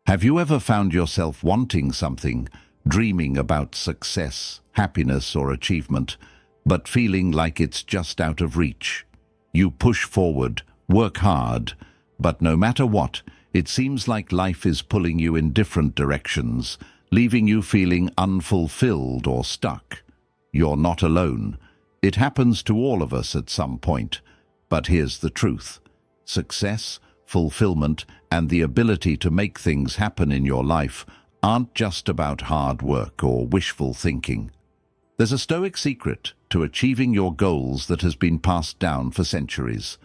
Have you ever found yourself wanting something, dreaming about success, happiness, or achievement, but feeling like it's just out of reach? You push forward, work hard, but no matter what, it seems like life is pulling you in different directions, leaving you feeling unfulfilled or stuck. You're not alone. It happens to all of us at some point. But here's the truth. Success, fulfillment, and the ability to make things happen in your life aren't just about hard work or wishful thinking. There's a Stoic secret to achieving your goals that has been passed down for centuries.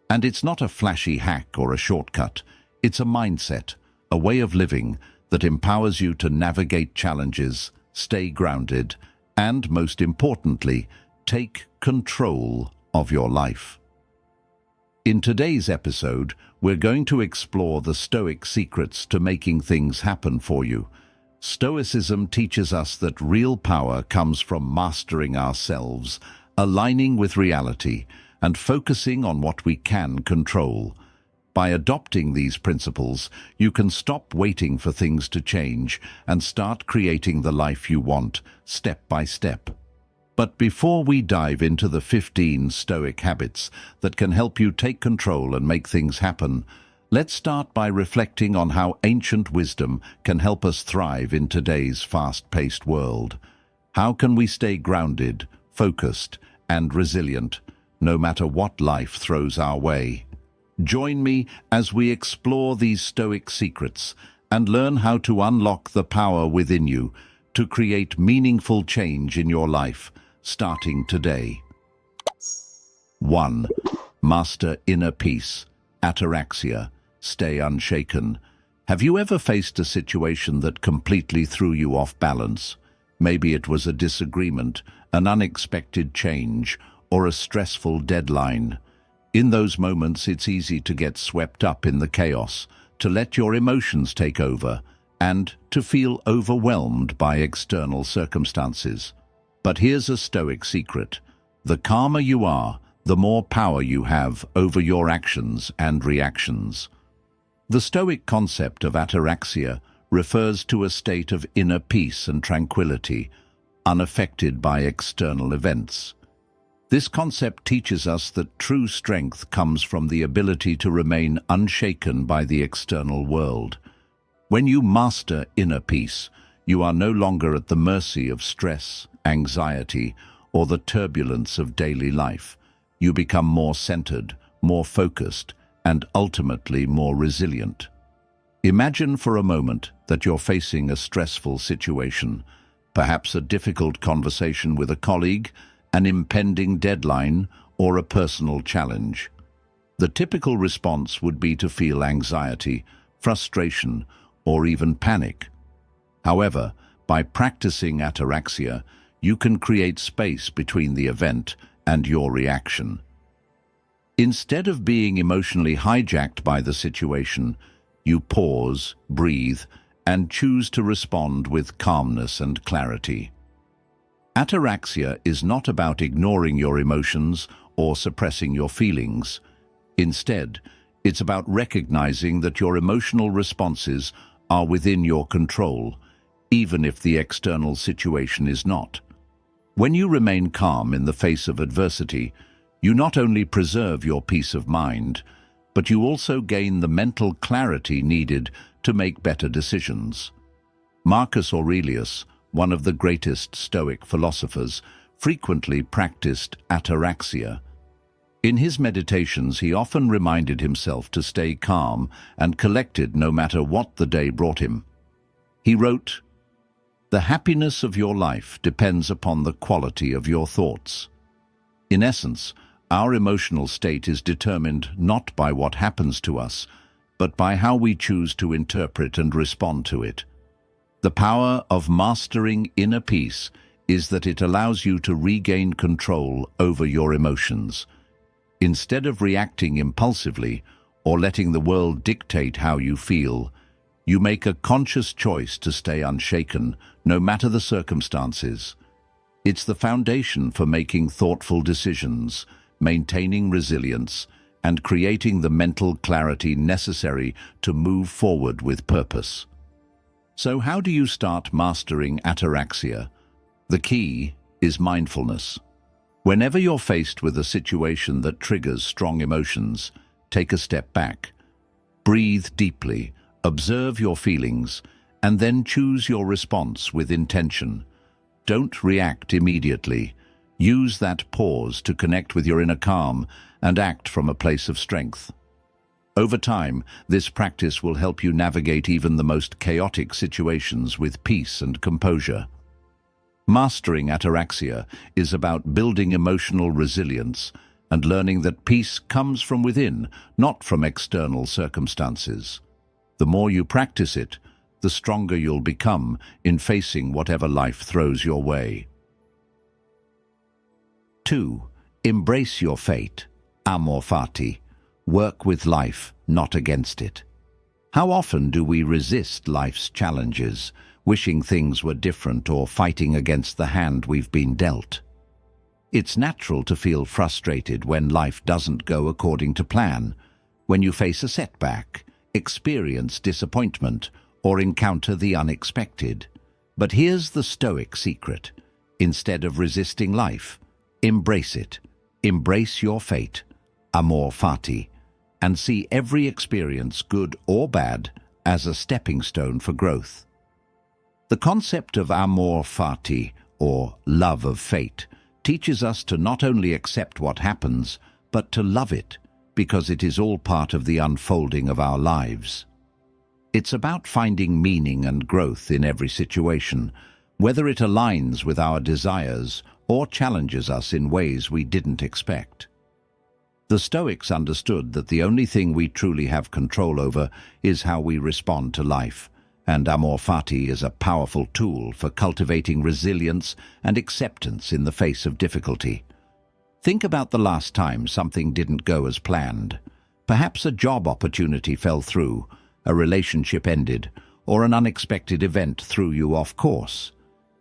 And it's not a flashy hack or a shortcut. It's a mindset, a way of living that empowers you to navigate challenges, stay grounded, and, most importantly, take control of your life. In today's episode, we're going to explore the Stoic secrets to making things happen for you. Stoicism teaches us that real power comes from mastering ourselves, aligning with reality, and focusing on what we can control. By adopting these principles, you can stop waiting for things to change and start creating the life you want, step by step. But before we dive into the 15 Stoic habits that can help you take control and make things happen, let's start by reflecting on how ancient wisdom can help us thrive in today's fast-paced world. How can we stay grounded, focused, and resilient, no matter what life throws our way? Join me as we explore these Stoic secrets and learn how to unlock the power within you to create meaningful change in your life, starting today. 1. Master inner peace. Ataraxia. Stay unshaken. Have you ever faced a situation that completely threw you off balance? Maybe it was a disagreement, an unexpected change, or a stressful deadline. In those moments, it's easy to get swept up in the chaos, to let your emotions take over, and to feel overwhelmed by external circumstances. But here's a Stoic secret. The calmer you are, the more power you have over your actions and reactions. The Stoic concept of ataraxia refers to a state of inner peace and tranquility, unaffected by external events. This concept teaches us that true strength comes from the ability to remain unshaken by the external world. When you master inner peace, you are no longer at the mercy of stress, anxiety, or the turbulence of daily life. You become more centered, more focused, and ultimately more resilient. Imagine for a moment that you're facing a stressful situation, perhaps a difficult conversation with a colleague, an impending deadline, or a personal challenge. The typical response would be to feel anxiety, frustration, or even panic. However, by practicing ataraxia, you can create space between the event and your reaction. Instead of being emotionally hijacked by the situation, you pause, breathe, and choose to respond with calmness and clarity. Ataraxia is not about ignoring your emotions or suppressing your feelings. Instead, it's about recognizing that your emotional responses are within your control, even if the external situation is not. When you remain calm in the face of adversity, you not only preserve your peace of mind, but you also gain the mental clarity needed to make better decisions. Marcus Aurelius, one of the greatest Stoic philosophers, frequently practiced ataraxia. In his meditations, he often reminded himself to stay calm and collected no matter what the day brought him. He wrote, "The happiness of your life depends upon the quality of your thoughts." In essence, our emotional state is determined not by what happens to us, but by how we choose to interpret and respond to it. The power of mastering inner peace is that it allows you to regain control over your emotions. Instead of reacting impulsively or letting the world dictate how you feel, you make a conscious choice to stay unshaken, no matter the circumstances. It's the foundation for making thoughtful decisions, maintaining resilience, and creating the mental clarity necessary to move forward with purpose. So how do you start mastering ataraxia? The key is mindfulness. Whenever you're faced with a situation that triggers strong emotions, take a step back. Breathe deeply, observe your feelings, and then choose your response with intention. Don't react immediately. Use that pause to connect with your inner calm and act from a place of strength. Over time, this practice will help you navigate even the most chaotic situations with peace and composure. Mastering ataraxia is about building emotional resilience and learning that peace comes from within, not from external circumstances. The more you practice it, the stronger you'll become in facing whatever life throws your way. 2. Embrace your fate. Amor Fati. Work with life, not against it. How often do we resist life's challenges, wishing things were different or fighting against the hand we've been dealt? It's natural to feel frustrated when life doesn't go according to plan, when you face a setback, experience disappointment, or encounter the unexpected. But here's the Stoic secret. Instead of resisting life, embrace it. Embrace your fate. Amor Fati. And see every experience, good or bad, as a stepping stone for growth. The concept of Amor Fati, or love of fate, teaches us to not only accept what happens, but to love it, because it is all part of the unfolding of our lives. It's about finding meaning and growth in every situation, whether it aligns with our desires or challenges us in ways we didn't expect. The Stoics understood that the only thing we truly have control over is how we respond to life, and Amor Fati is a powerful tool for cultivating resilience and acceptance in the face of difficulty. Think about the last time something didn't go as planned. Perhaps a job opportunity fell through, a relationship ended, or an unexpected event threw you off course.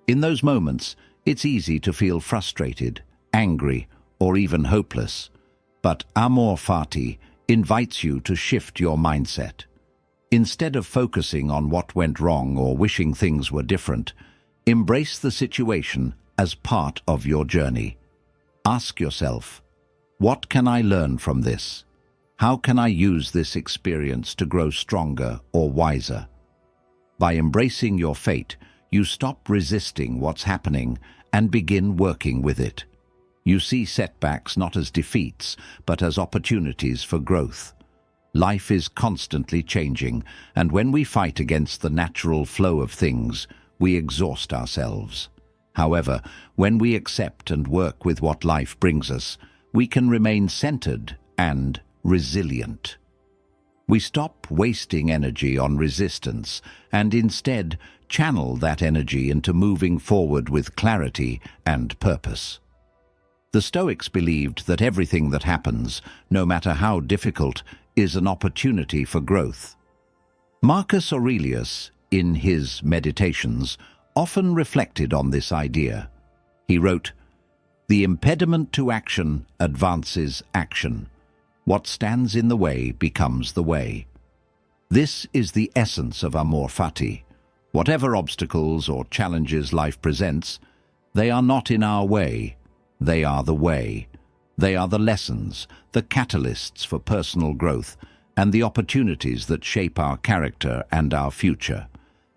In those moments, it's easy to feel frustrated, angry, or even hopeless. But Amor Fati invites you to shift your mindset. Instead of focusing on what went wrong or wishing things were different, embrace the situation as part of your journey. Ask yourself, what can I learn from this? How can I use this experience to grow stronger or wiser? By embracing your fate, you stop resisting what's happening and begin working with it. You see setbacks not as defeats, but as opportunities for growth. Life is constantly changing, and when we fight against the natural flow of things, we exhaust ourselves. However, when we accept and work with what life brings us, we can remain centered and resilient. We stop wasting energy on resistance and instead channel that energy into moving forward with clarity and purpose. The Stoics believed that everything that happens, no matter how difficult, is an opportunity for growth. Marcus Aurelius, in his Meditations, often reflected on this idea. He wrote, "The impediment to action advances action. What stands in the way becomes the way." This is the essence of Amor Fati. Whatever obstacles or challenges life presents, they are not in our way. They are the way. They are the lessons, the catalysts for personal growth, and the opportunities that shape our character and our future.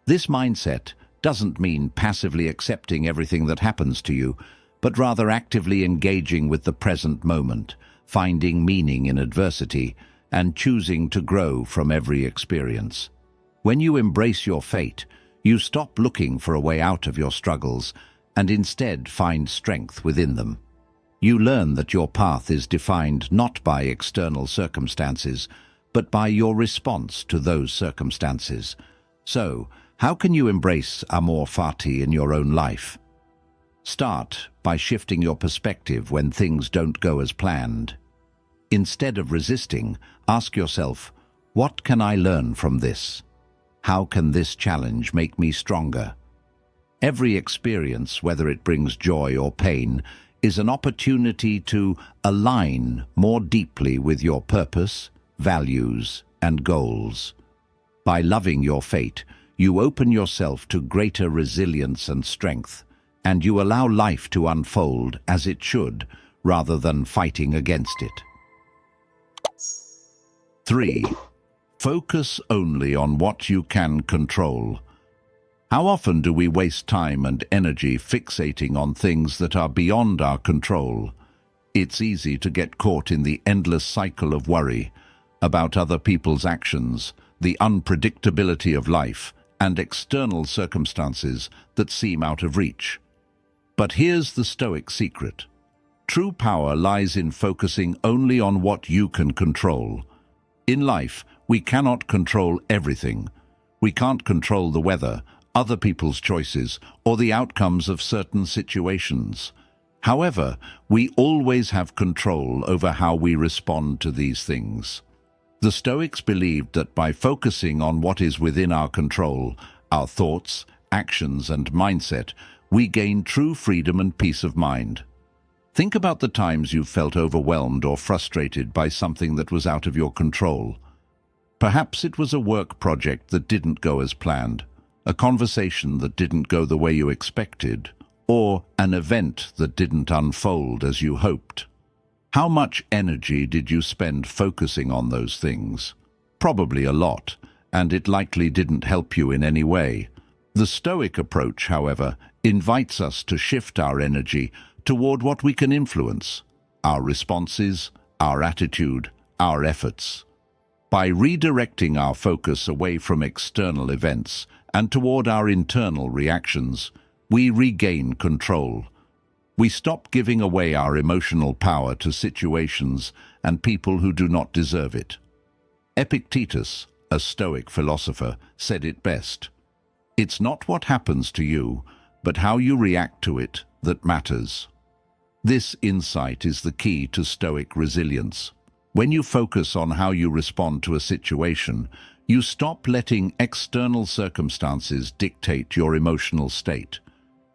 This mindset doesn't mean passively accepting everything that happens to you, but rather actively engaging with the present moment, finding meaning in adversity, and choosing to grow from every experience. When you embrace your fate, you stop looking for a way out of your struggles and instead find strength within them. You learn that your path is defined not by external circumstances, but by your response to those circumstances. So, how can you embrace Amor Fati in your own life? Start by shifting your perspective when things don't go as planned. Instead of resisting, ask yourself, what can I learn from this? How can this challenge make me stronger? Every experience, whether it brings joy or pain, is an opportunity to align more deeply with your purpose, values, and goals. By loving your fate, you open yourself to greater resilience and strength, and you allow life to unfold as it should, rather than fighting against it. 3. Focus only on what you can control. How often do we waste time and energy fixating on things that are beyond our control? It's easy to get caught in the endless cycle of worry about other people's actions, the unpredictability of life, and external circumstances that seem out of reach. But here's the Stoic secret. True power lies in focusing only on what you can control. In life, we cannot control everything. We can't control the weather, other people's choices, or the outcomes of certain situations. However, we always have control over how we respond to these things. The Stoics believed that by focusing on what is within our control, our thoughts, actions, and mindset, we gain true freedom and peace of mind. Think about the times you've felt overwhelmed or frustrated by something that was out of your control. Perhaps it was a work project that didn't go as planned, a conversation that didn't go the way you expected, or an event that didn't unfold as you hoped. How much energy did you spend focusing on those things? Probably a lot, and it likely didn't help you in any way. The Stoic approach, however, invites us to shift our energy toward what we can influence: our responses, our attitude, our efforts. By redirecting our focus away from external events and toward our internal reactions, we regain control. We stop giving away our emotional power to situations and people who do not deserve it. Epictetus, a Stoic philosopher, said it best: "It's not what happens to you, but how you react to it that matters." This insight is the key to Stoic resilience. When you focus on how you respond to a situation, you stop letting external circumstances dictate your emotional state.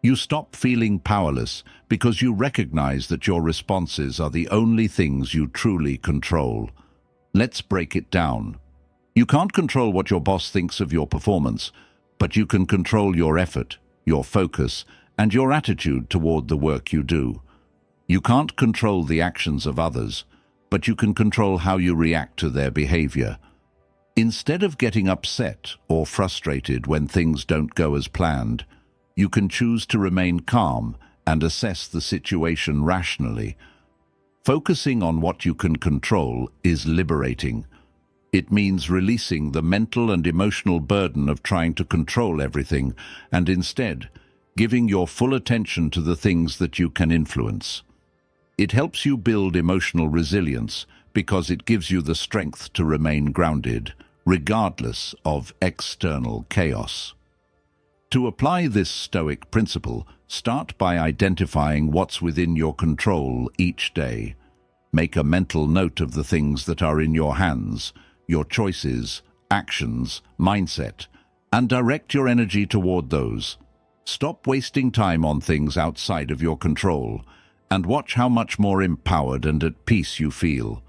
You stop feeling powerless because you recognize that your responses are the only things you truly control. Let's break it down. You can't control what your boss thinks of your performance, but you can control your effort, your focus, and your attitude toward the work you do. You can't control the actions of others, but you can control how you react to their behavior. Instead of getting upset or frustrated when things don't go as planned, you can choose to remain calm and assess the situation rationally. Focusing on what you can control is liberating. It means releasing the mental and emotional burden of trying to control everything and instead giving your full attention to the things that you can influence. It helps you build emotional resilience because it gives you the strength to remain grounded, regardless of external chaos. To apply this Stoic principle, start by identifying what's within your control each day. Make a mental note of the things that are in your hands, your choices, actions, mindset, and direct your energy toward those. Stop wasting time on things outside of your control, and watch how much more empowered and at peace you feel.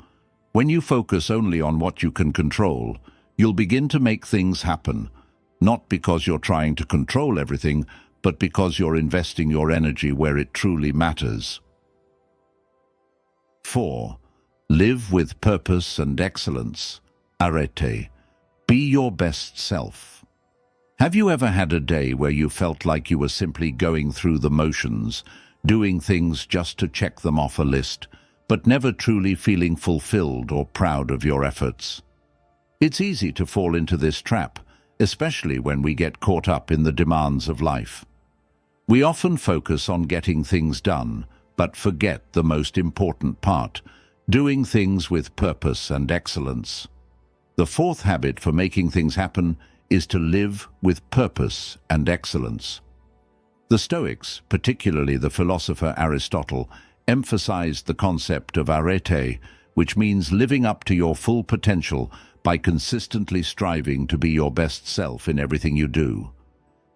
When you focus only on what you can control, you'll begin to make things happen, not because you're trying to control everything, but because you're investing your energy where it truly matters. 4. Live with purpose and excellence. Arete. Be your best self. Have you ever had a day where you felt like you were simply going through the motions, doing things just to check them off a list, but never truly feeling fulfilled or proud of your efforts? It's easy to fall into this trap, especially when we get caught up in the demands of life. We often focus on getting things done, but forget the most important part: doing things with purpose and excellence. The fourth habit for making things happen is to live with purpose and excellence. The Stoics, particularly the philosopher Aristotle, emphasized the concept of arete, which means living up to your full potential by consistently striving to be your best self in everything you do.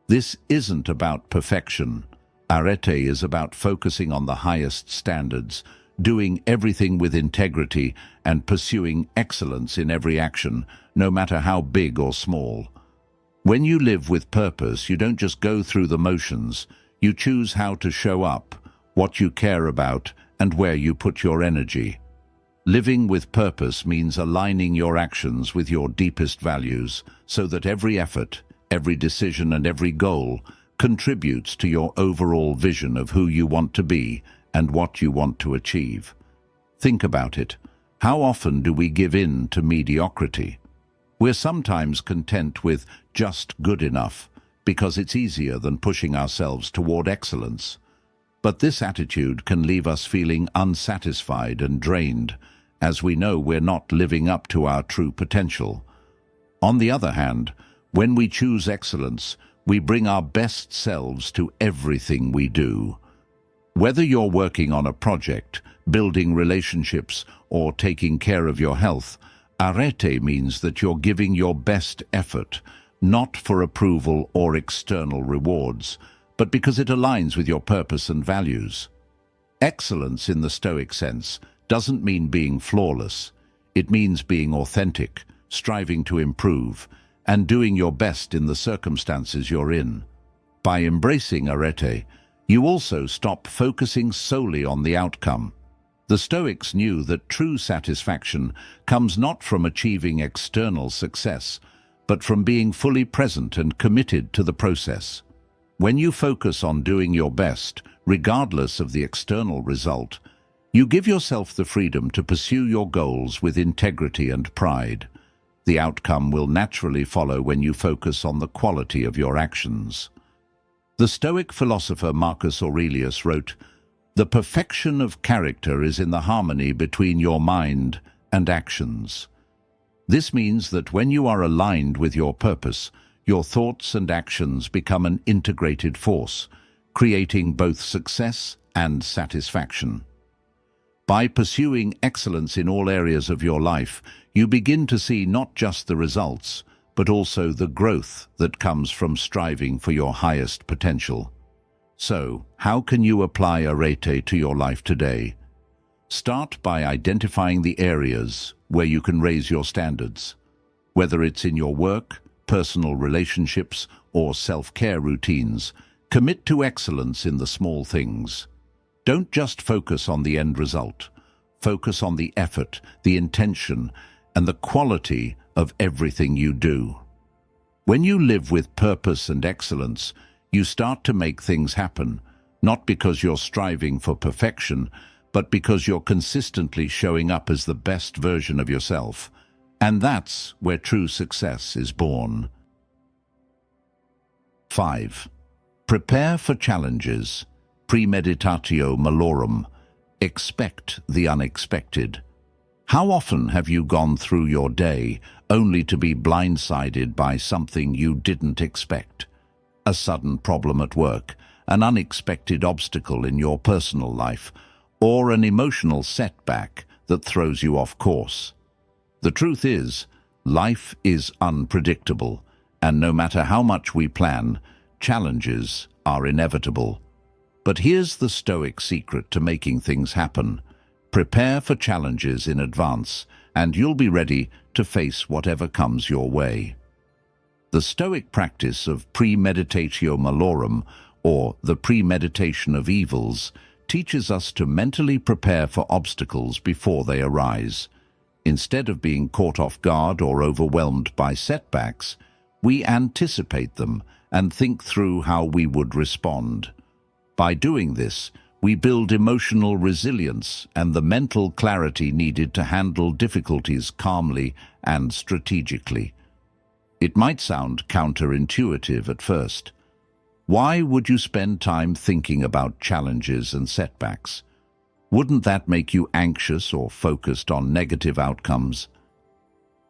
This isn't about perfection. Arete is about focusing on the highest standards, doing everything with integrity, and pursuing excellence in every action, no matter how big or small. When you live with purpose, you don't just go through the motions. You choose how to show up, what you care about, and where you put your energy. Living with purpose means aligning your actions with your deepest values so that every effort, every decision, and every goal contributes to your overall vision of who you want to be and what you want to achieve. Think about it. How often do we give in to mediocrity? We're sometimes content with just good enough because it's easier than pushing ourselves toward excellence. But this attitude can leave us feeling unsatisfied and drained, as we know we're not living up to our true potential. On the other hand, when we choose excellence, we bring our best selves to everything we do. Whether you're working on a project, building relationships, or taking care of your health, arete means that you're giving your best effort, not for approval or external rewards, but because it aligns with your purpose and values. Excellence in the Stoic sense doesn't mean being flawless. It means being authentic, striving to improve, and doing your best in the circumstances you're in. By embracing arete, you also stop focusing solely on the outcome. The Stoics knew that true satisfaction comes not from achieving external success, but from being fully present and committed to the process. When you focus on doing your best, regardless of the external result, you give yourself the freedom to pursue your goals with integrity and pride. The outcome will naturally follow when you focus on the quality of your actions. The Stoic philosopher Marcus Aurelius wrote, "The perfection of character is in the harmony between your mind and actions." This means that when you are aligned with your purpose, your thoughts and actions become an integrated force, creating both success and satisfaction. By pursuing excellence in all areas of your life, you begin to see not just the results, but also the growth that comes from striving for your highest potential. So, how can you apply arete to your life today? Start by identifying the areas where you can raise your standards. Whether it's in your work, personal relationships, or self-care routines, commit to excellence in the small things. Don't just focus on the end result. Focus on the effort, the intention, and the quality of everything you do. When you live with purpose and excellence, you start to make things happen, not because you're striving for perfection, but because you're consistently showing up as the best version of yourself. And that's where true success is born. 5. Prepare for challenges. Premeditatio malorum. Expect the unexpected. How often have you gone through your day only to be blindsided by something you didn't expect? A sudden problem at work, an unexpected obstacle in your personal life, or an emotional setback that throws you off course. The truth is, life is unpredictable, and no matter how much we plan, challenges are inevitable. But here's the Stoic secret to making things happen. Prepare for challenges in advance, and you'll be ready to face whatever comes your way. The Stoic practice of premeditatio malorum, or the premeditation of evils, teaches us to mentally prepare for obstacles before they arise. Instead of being caught off guard or overwhelmed by setbacks, we anticipate them and think through how we would respond. By doing this, we build emotional resilience and the mental clarity needed to handle difficulties calmly and strategically. It might sound counterintuitive at first. Why would you spend time thinking about challenges and setbacks? Wouldn't that make you anxious or focused on negative outcomes?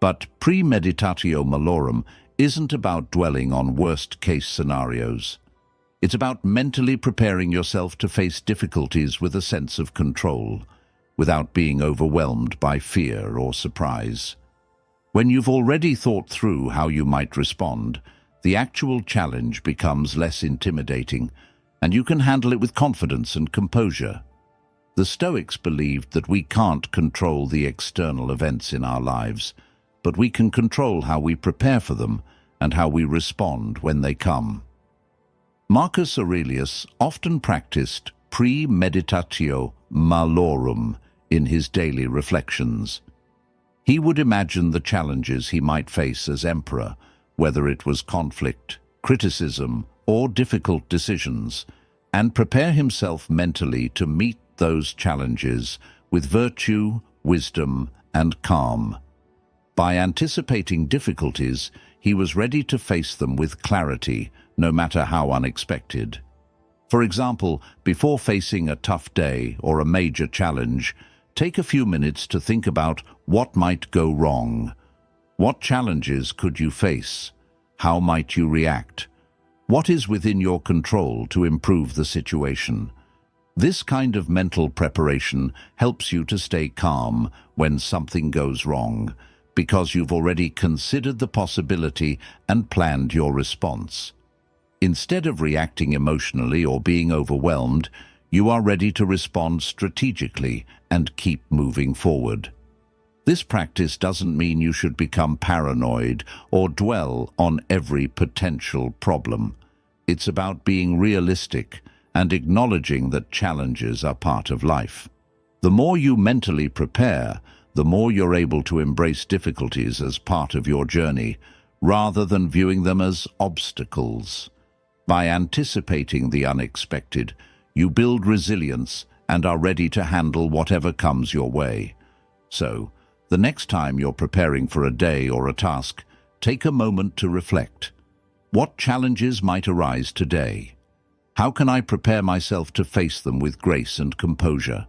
But premeditatio malorum isn't about dwelling on worst-case scenarios. It's about mentally preparing yourself to face difficulties with a sense of control, without being overwhelmed by fear or surprise. When you've already thought through how you might respond, the actual challenge becomes less intimidating, and you can handle it with confidence and composure. The Stoics believed that we can't control the external events in our lives, but we can control how we prepare for them and how we respond when they come. Marcus Aurelius often practiced premeditatio malorum in his daily reflections. He would imagine the challenges he might face as emperor, whether it was conflict, criticism, or difficult decisions, and prepare himself mentally to meet those challenges with virtue, wisdom, and calm. By anticipating difficulties, he was ready to face them with clarity, no matter how unexpected. For example, before facing a tough day or a major challenge, take a few minutes to think about what might go wrong. What challenges could you face? How might you react? What is within your control to improve the situation? This kind of mental preparation helps you to stay calm when something goes wrong, because you've already considered the possibility and planned your response. Instead of reacting emotionally or being overwhelmed, you are ready to respond strategically and keep moving forward. This practice doesn't mean you should become paranoid or dwell on every potential problem. It's about being realistic and acknowledging that challenges are part of life. The more you mentally prepare, the more you're able to embrace difficulties as part of your journey, rather than viewing them as obstacles. By anticipating the unexpected, you build resilience and are ready to handle whatever comes your way. So, the next time you're preparing for a day or a task, take a moment to reflect. What challenges might arise today? How can I prepare myself to face them with grace and composure?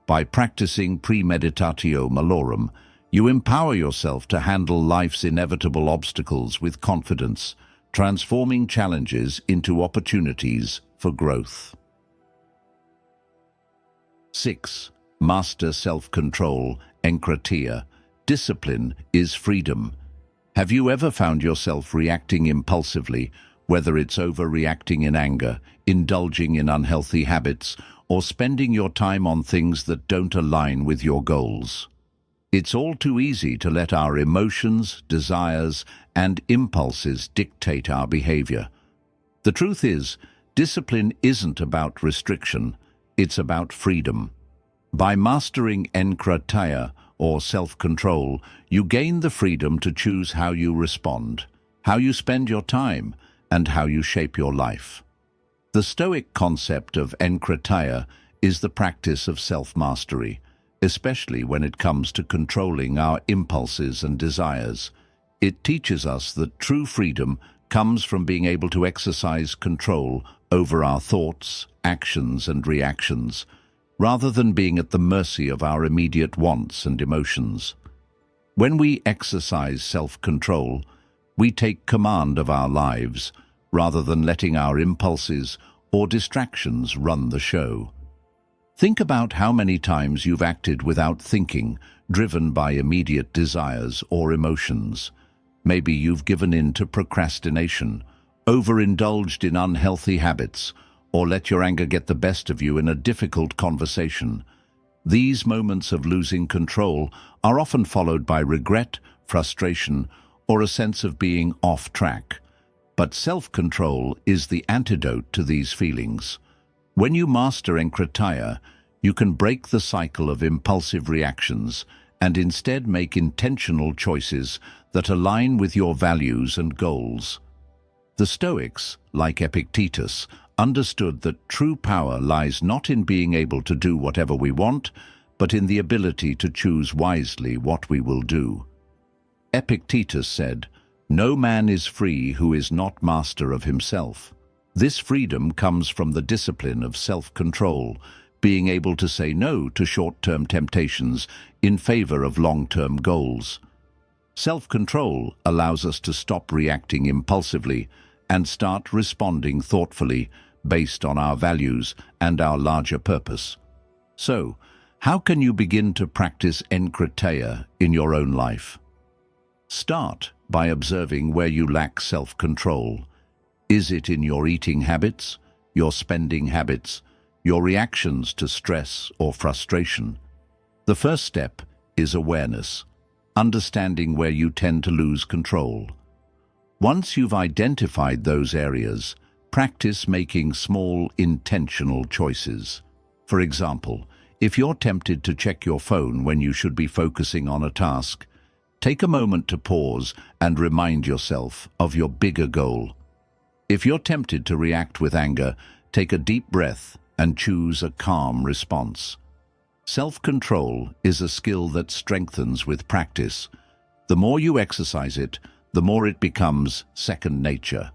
By practicing premeditatio malorum, you empower yourself to handle life's inevitable obstacles with confidence, transforming challenges into opportunities for growth. 6. Master self-control, enkratia. Discipline is freedom. Have you ever found yourself reacting impulsively, whether it's overreacting in anger, indulging in unhealthy habits, or spending your time on things that don't align with your goals? It's all too easy to let our emotions, desires, and impulses dictate our behavior. The truth is, discipline isn't about restriction, it's about freedom. By mastering enkratia, or self-control, you gain the freedom to choose how you respond, how you spend your time, and how you shape your life. The Stoic concept of enkratia is the practice of self-mastery, especially when it comes to controlling our impulses and desires. It teaches us that true freedom comes from being able to exercise control over our thoughts, actions, and reactions, rather than being at the mercy of our immediate wants and emotions. When we exercise self-control, we take command of our lives, rather than letting our impulses or distractions run the show. Think about how many times you've acted without thinking, driven by immediate desires or emotions. Maybe you've given in to procrastination, overindulged in unhealthy habits, or let your anger get the best of you in a difficult conversation. These moments of losing control are often followed by regret, frustration, or a sense of being off track. But self-control is the antidote to these feelings. When you master enkratia, you can break the cycle of impulsive reactions and instead make intentional choices that align with your values and goals. The Stoics, like Epictetus, understood that true power lies not in being able to do whatever we want, but in the ability to choose wisely what we will do. Epictetus said, "No man is free who is not master of himself." This freedom comes from the discipline of self-control, being able to say no to short-term temptations in favor of long-term goals. Self-control allows us to stop reacting impulsively and start responding thoughtfully based on our values and our larger purpose. So, how can you begin to practice enkratia in your own life? Start by observing where you lack self-control. Is it in your eating habits, your spending habits, your reactions to stress or frustration? The first step is awareness, understanding where you tend to lose control. Once you've identified those areas, practice making small, intentional choices. For example, if you're tempted to check your phone when you should be focusing on a task, take a moment to pause and remind yourself of your bigger goal. If you're tempted to react with anger, take a deep breath and choose a calm response. Self-control is a skill that strengthens with practice. The more you exercise it, the more it becomes second nature.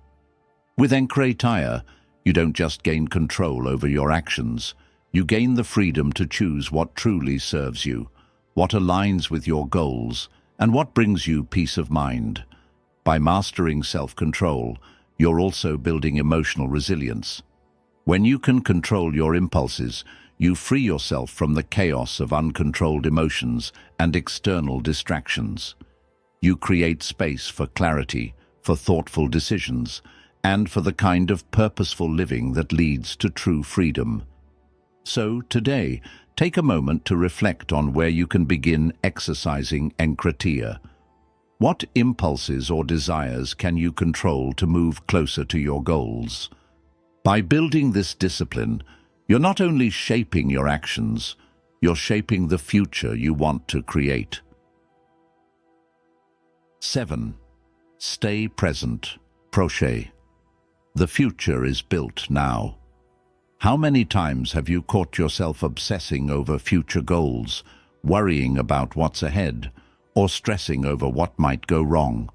With Enkreitaya, you don't just gain control over your actions, you gain the freedom to choose what truly serves you, what aligns with your goals, and what brings you peace of mind. By mastering self-control, you're also building emotional resilience. When you can control your impulses, you free yourself from the chaos of uncontrolled emotions and external distractions. You create space for clarity, for thoughtful decisions, and for the kind of purposeful living that leads to true freedom. So, today, take a moment to reflect on where you can begin exercising Enkreitaya. What impulses or desires can you control to move closer to your goals? By building this discipline, you're not only shaping your actions, you're shaping the future you want to create. 7. Stay present. Proche. The future is built now. How many times have you caught yourself obsessing over future goals, worrying about what's ahead, or stressing over what might go wrong?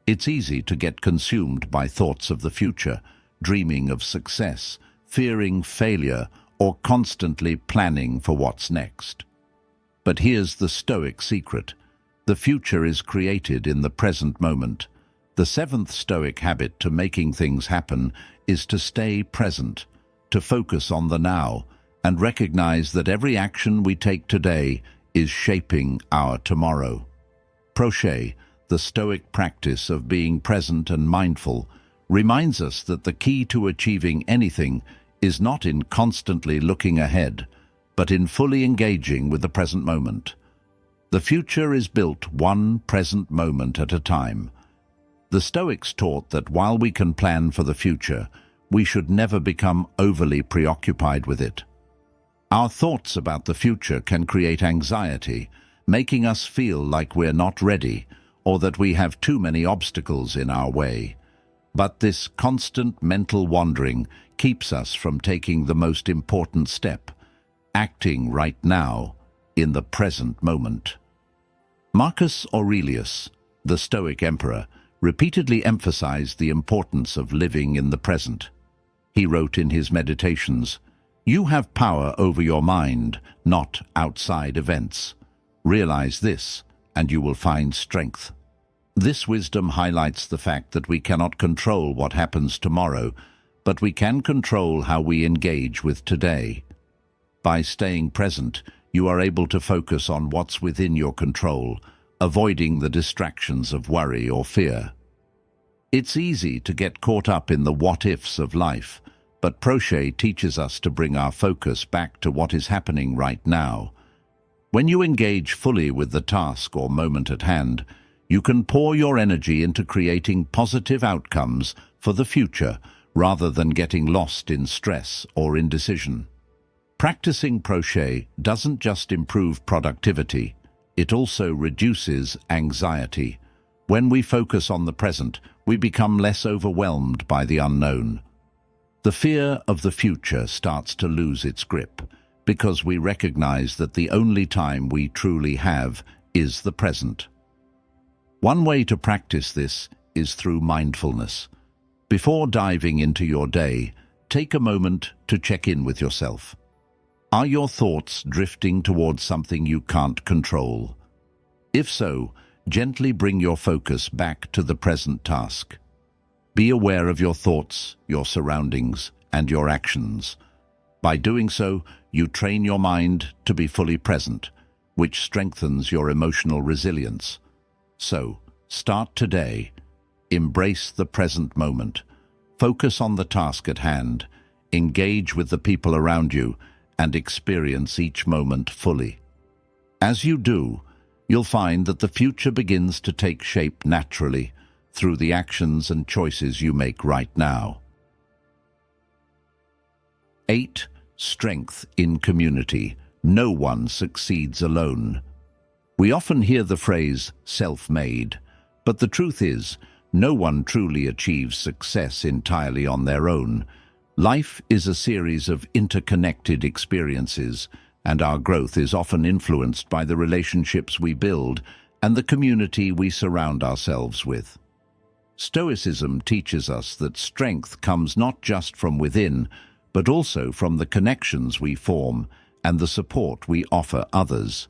It's easy to get consumed by thoughts of the future, dreaming of success, fearing failure, or constantly planning for what's next. But here's the Stoic secret. The future is created in the present moment. The seventh Stoic habit to making things happen is to stay present, to focus on the now, and recognize that every action we take today is shaping our tomorrow. Proche, the Stoic practice of being present and mindful, reminds us that the key to achieving anything is not in constantly looking ahead, but in fully engaging with the present moment. The future is built one present moment at a time. The Stoics taught that while we can plan for the future, we should never become overly preoccupied with it. Our thoughts about the future can create anxiety, making us feel like we're not ready or that we have too many obstacles in our way. But this constant mental wandering keeps us from taking the most important step, acting right now, in the present moment. Marcus Aurelius, the Stoic emperor, repeatedly emphasized the importance of living in the present. He wrote in his meditations, "You have power over your mind, not outside events. Realize this, and you will find strength." This wisdom highlights the fact that we cannot control what happens tomorrow, but we can control how we engage with today. By staying present, you are able to focus on what's within your control, avoiding the distractions of worry or fear. It's easy to get caught up in the what-ifs of life, but Proche teaches us to bring our focus back to what is happening right now. When you engage fully with the task or moment at hand, you can pour your energy into creating positive outcomes for the future rather than getting lost in stress or indecision. Practicing Proche doesn't just improve productivity, it also reduces anxiety. When we focus on the present, we become less overwhelmed by the unknown. The fear of the future starts to lose its grip because we recognize that the only time we truly have is the present. One way to practice this is through mindfulness. Before diving into your day, take a moment to check in with yourself. Are your thoughts drifting towards something you can't control? If so, gently bring your focus back to the present task. Be aware of your thoughts, your surroundings, and your actions. By doing so, you train your mind to be fully present, which strengthens your emotional resilience. So, start today. Embrace the present moment. Focus on the task at hand. Engage with the people around you, and experience each moment fully. As you do, you'll find that the future begins to take shape naturally, through the actions and choices you make right now. 8. Strength in community. No one succeeds alone. We often hear the phrase self-made, but the truth is, no one truly achieves success entirely on their own. Life is a series of interconnected experiences, and our growth is often influenced by the relationships we build and the community we surround ourselves with. Stoicism teaches us that strength comes not just from within, but also from the connections we form and the support we offer others.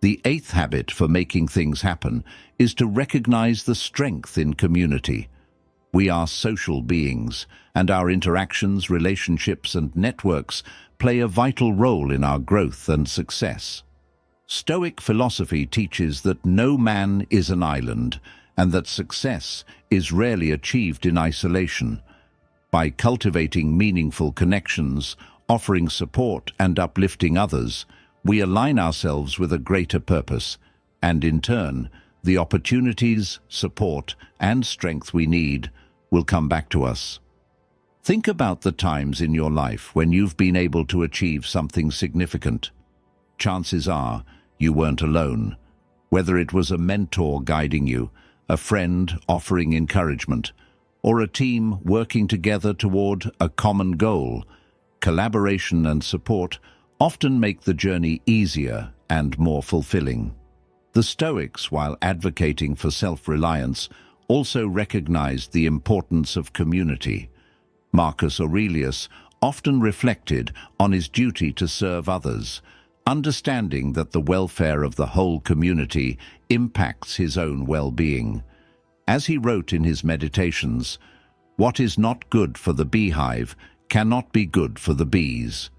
The 8th habit for making things happen is to recognize the strength in community. We are social beings, and our interactions, relationships, and networks play a vital role in our growth and success. Stoic philosophy teaches that no man is an island, and that success is rarely achieved in isolation. By cultivating meaningful connections, offering support, and uplifting others, we align ourselves with a greater purpose, and in turn, the opportunities, support, and strength we need will come back to us. Think about the times in your life when you've been able to achieve something significant. Chances are you weren't alone. Whether it was a mentor guiding you, a friend offering encouragement, or a team working together toward a common goal, collaboration and support often make the journey easier and more fulfilling. The Stoics, while advocating for self-reliance, also recognized the importance of community. Marcus Aurelius often reflected on his duty to serve others, understanding that the welfare of the whole community impacts his own well-being. As he wrote in his meditations, "What is not good for the beehive cannot be good for the bees."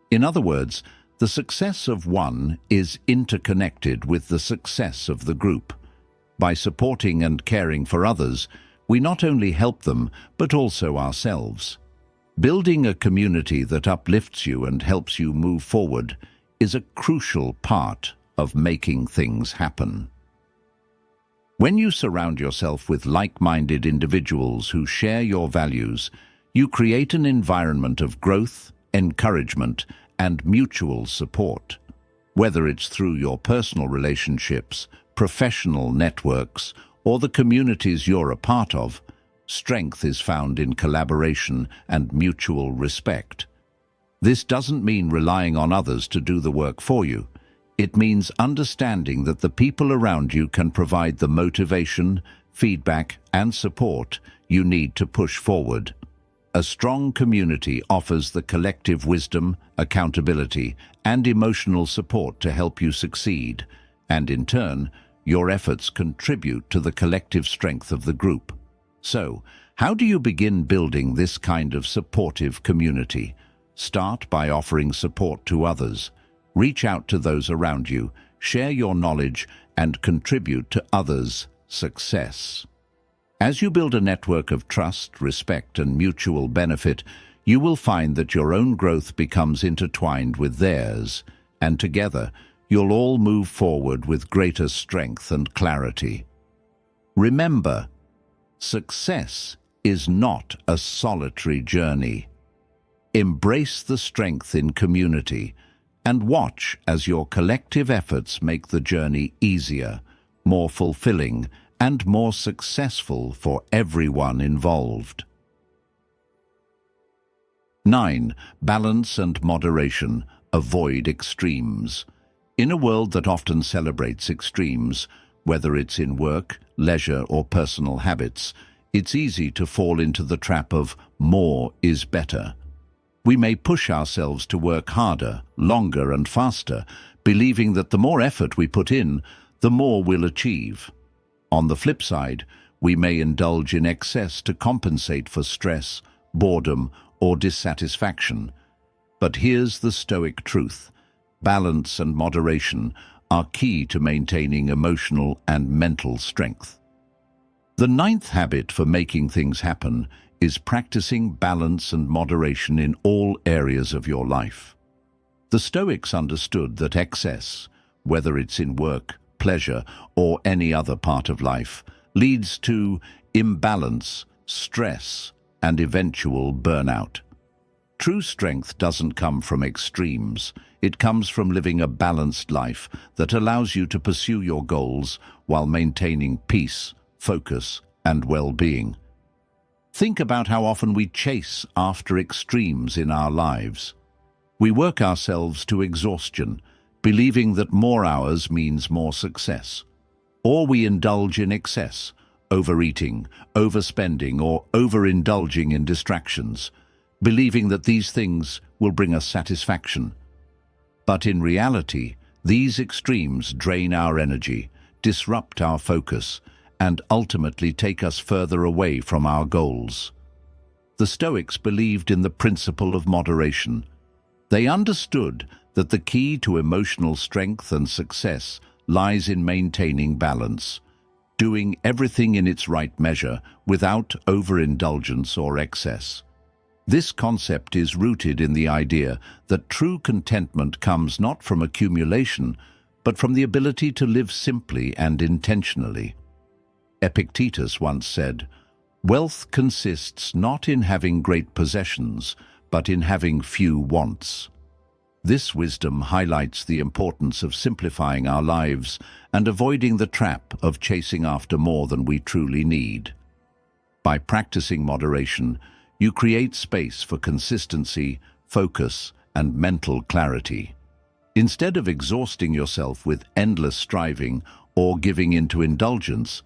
In other words, the success of one is interconnected with the success of the group. By supporting and caring for others, we not only help them, but also ourselves. Building a community that uplifts you and helps you move forward is a crucial part of making things happen. When you surround yourself with like-minded individuals who share your values, you create an environment of growth, encouragement, and mutual support. Whether it's through your personal relationships, professional networks, or the communities you're a part of, strength is found in collaboration and mutual respect. This doesn't mean relying on others to do the work for you. It means understanding that the people around you can provide the motivation, feedback, and support you need to push forward. A strong community offers the collective wisdom, accountability, and emotional support to help you succeed, and in turn, your efforts contribute to the collective strength of the group. So, how do you begin building this kind of supportive community? Start by offering support to others. Reach out to those around you, share your knowledge, and contribute to others' success. As you build a network of trust, respect, and mutual benefit, you will find that your own growth becomes intertwined with theirs, and together, you'll all move forward with greater strength and clarity. Remember, success is not a solitary journey. Embrace the strength in community, and watch as your collective efforts make the journey easier, more fulfilling, and more successful for everyone involved. 9. Balance and moderation. Avoid extremes. In a world that often celebrates extremes, whether it's in work, leisure, or personal habits, it's easy to fall into the trap of more is better. We may push ourselves to work harder, longer, and faster, believing that the more effort we put in, the more we'll achieve. On the flip side, we may indulge in excess to compensate for stress, boredom, or dissatisfaction. But here's the Stoic truth. Balance and moderation are key to maintaining emotional and mental strength. The 9th habit for making things happen is practicing balance and moderation in all areas of your life. The Stoics understood that excess, whether it's in work, pleasure, or any other part of life, leads to imbalance, stress, and eventual burnout. True strength doesn't come from extremes. It comes from living a balanced life that allows you to pursue your goals while maintaining peace, focus, and well-being. Think about how often we chase after extremes in our lives. We work ourselves to exhaustion, believing that more hours means more success. Or we indulge in excess, overeating, overspending, or overindulging in distractions, believing that these things will bring us satisfaction. But in reality, these extremes drain our energy, disrupt our focus, and ultimately take us further away from our goals. The Stoics believed in the principle of moderation. They understood that the key to emotional strength and success lies in maintaining balance, doing everything in its right measure without overindulgence or excess. This concept is rooted in the idea that true contentment comes not from accumulation, but from the ability to live simply and intentionally. Epictetus once said, "Wealth consists not in having great possessions, but in having few wants." This wisdom highlights the importance of simplifying our lives and avoiding the trap of chasing after more than we truly need. By practicing moderation, you create space for consistency, focus, and mental clarity. Instead of exhausting yourself with endless striving or giving into indulgence,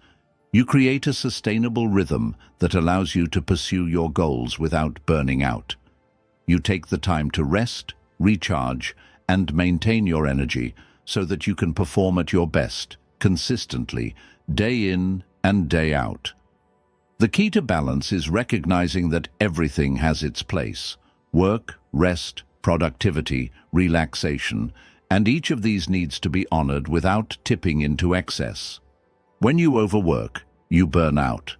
you create a sustainable rhythm that allows you to pursue your goals without burning out. You take the time to rest, recharge, and maintain your energy so that you can perform at your best, consistently, day in and day out. The key to balance is recognizing that everything has its place: work, rest, productivity, relaxation, and each of these needs to be honored without tipping into excess. When you overwork, you burn out.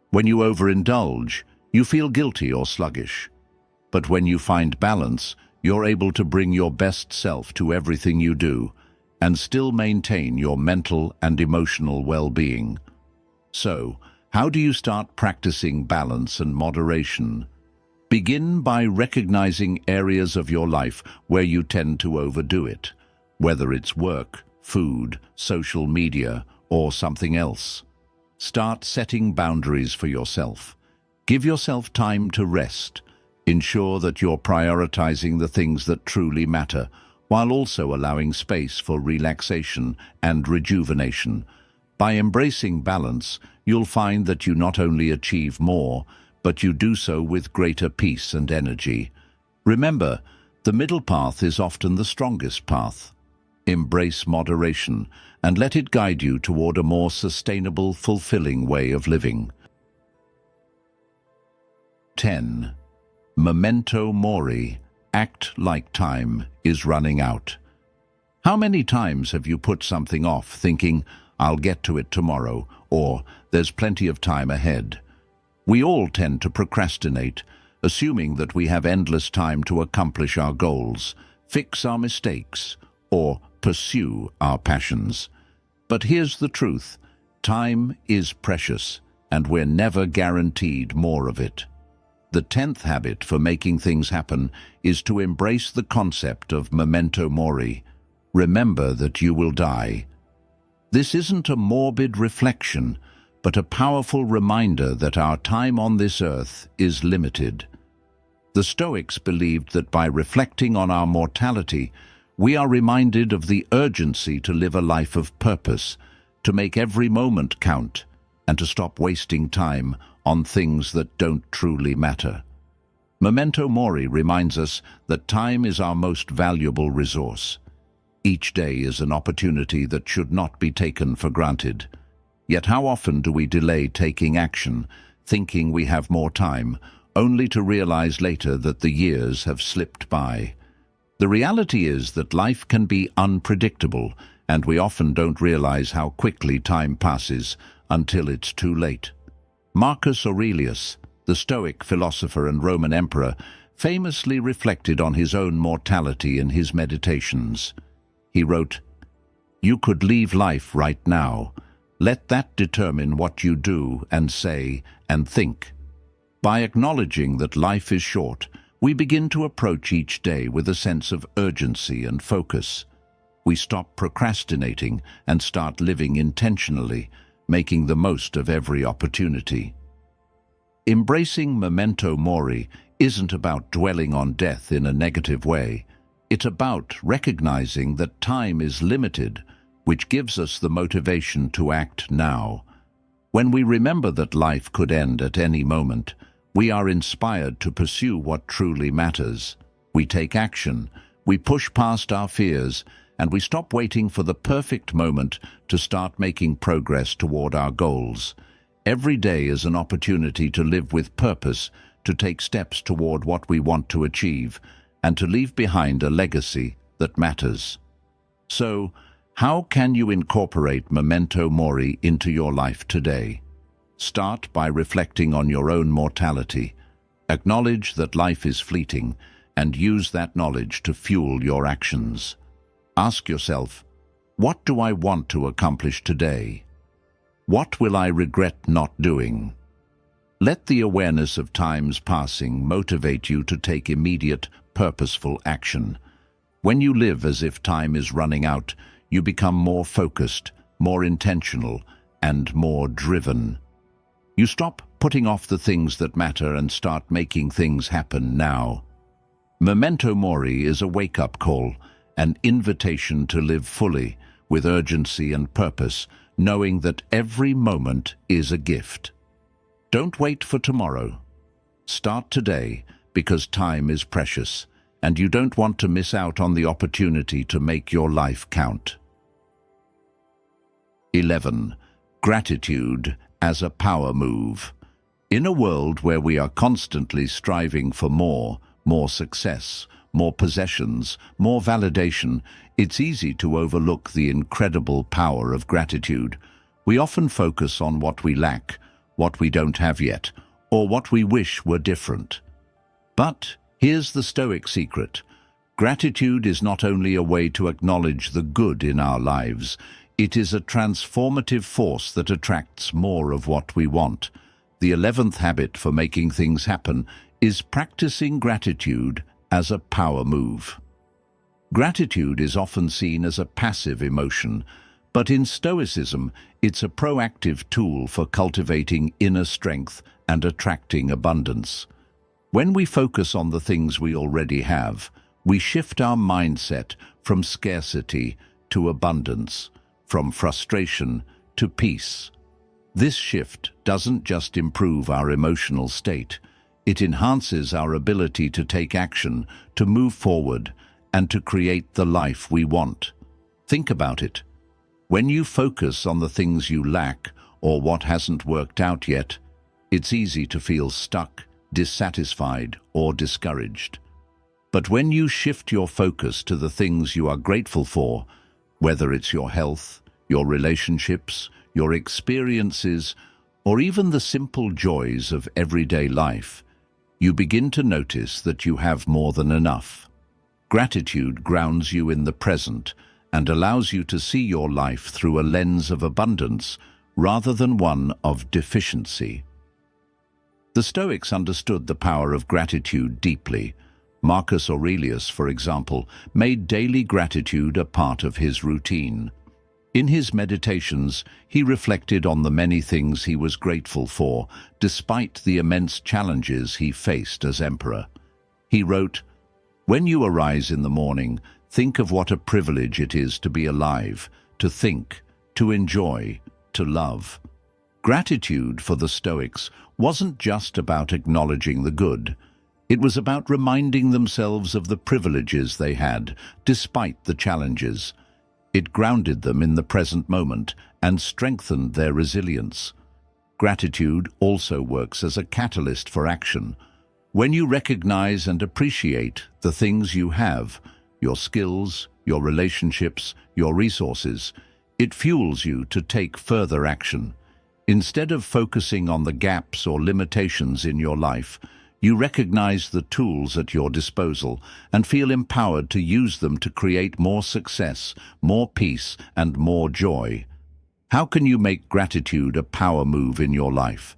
When you overindulge, you feel guilty or sluggish. But when you find balance, you're able to bring your best self to everything you do and still maintain your mental and emotional well-being. So, how do you start practicing balance and moderation? Begin by recognizing areas of your life where you tend to overdo it, whether it's work, food, social media, or something else. Start setting boundaries for yourself. Give yourself time to rest. Ensure that you're prioritizing the things that truly matter, while also allowing space for relaxation and rejuvenation. By embracing balance, you'll find that you not only achieve more, but you do so with greater peace and energy. Remember, the middle path is often the strongest path. Embrace moderation and let it guide you toward a more sustainable, fulfilling way of living. 10. Memento mori. Act like time is running out. How many times have you put something off thinking, "I'll get to it tomorrow," or "there's plenty of time ahead"? We all tend to procrastinate, assuming that we have endless time to accomplish our goals, fix our mistakes, or pursue our passions. But here's the truth: time is precious, and we're never guaranteed more of it. The 10th habit for making things happen is to embrace the concept of memento mori. Remember that you will die. This isn't a morbid reflection, but a powerful reminder that our time on this earth is limited. The Stoics believed that by reflecting on our mortality, we are reminded of the urgency to live a life of purpose, to make every moment count, and to stop wasting time on things that don't truly matter. Memento mori reminds us that time is our most valuable resource. Each day is an opportunity that should not be taken for granted. Yet how often do we delay taking action, thinking we have more time, only to realize later that the years have slipped by? The reality is that life can be unpredictable, and we often don't realize how quickly time passes until it's too late. Marcus Aurelius, the Stoic philosopher and Roman emperor, famously reflected on his own mortality in his meditations. He wrote, "You could leave life right now, Let that determine what you do and say and think. By acknowledging that life is short, we begin to approach each day with a sense of urgency and focus. We stop procrastinating and start living intentionally, making the most of every opportunity. Embracing memento mori isn't about dwelling on death in a negative way. It's about recognizing that time is limited, which gives us the motivation to act now. When we remember that life could end at any moment, we are inspired to pursue what truly matters. We take action, we push past our fears, and we stop waiting for the perfect moment to start making progress toward our goals. Every day is an opportunity to live with purpose, to take steps toward what we want to achieve, and to leave behind a legacy that matters. So, how can you incorporate memento mori into your life today? Start by reflecting on your own mortality. Acknowledge that life is fleeting, and use that knowledge to fuel your actions. Ask yourself, what do I want to accomplish today? What will I regret not doing? Let the awareness of time's passing motivate you to take immediate, purposeful action. When you live as if time is running out, you become more focused, more intentional, and more driven. You stop putting off the things that matter and start making things happen now. Memento mori is a wake-up call, an invitation to live fully, with urgency and purpose, knowing that every moment is a gift. Don't wait for tomorrow. Start today, because time is precious, and you don't want to miss out on the opportunity to make your life count. 11. Gratitude as a power move. In a world where we are constantly striving for more success, more possessions, more validation, it's easy to overlook the incredible power of gratitude. We often focus on what we lack, what we don't have yet, or what we wish were different. But here's the Stoic secret. Gratitude is not only a way to acknowledge the good in our lives, it is a transformative force that attracts more of what we want. The 11th habit for making things happen is practicing gratitude as a power move. Gratitude is often seen as a passive emotion, but in Stoicism, it's a proactive tool for cultivating inner strength and attracting abundance. When we focus on the things we already have, we shift our mindset from scarcity to abundance, from frustration to peace. This shift doesn't just improve our emotional state, it enhances our ability to take action, to move forward, and to create the life we want. Think about it. When you focus on the things you lack or what hasn't worked out yet, it's easy to feel stuck, dissatisfied, or discouraged. But when you shift your focus to the things you are grateful for, whether it's your health, your relationships, your experiences, or even the simple joys of everyday life, you begin to notice that you have more than enough. Gratitude grounds you in the present and allows you to see your life through a lens of abundance rather than one of deficiency. The Stoics understood the power of gratitude deeply. Marcus Aurelius, for example, made daily gratitude a part of his routine. In his meditations, he reflected on the many things he was grateful for, despite the immense challenges he faced as emperor. He wrote, "When you arise in the morning, think of what a privilege it is to be alive, to think, to enjoy, to love." Gratitude for the Stoics wasn't just about acknowledging the good. It was about reminding themselves of the privileges they had, despite the challenges. It grounded them in the present moment and strengthened their resilience. Gratitude also works as a catalyst for action. When you recognize and appreciate the things you have, your skills, your relationships, your resources, it fuels you to take further action. Instead of focusing on the gaps or limitations in your life, you recognize the tools at your disposal and feel empowered to use them to create more success, more peace, and more joy. How can you make gratitude a power move in your life?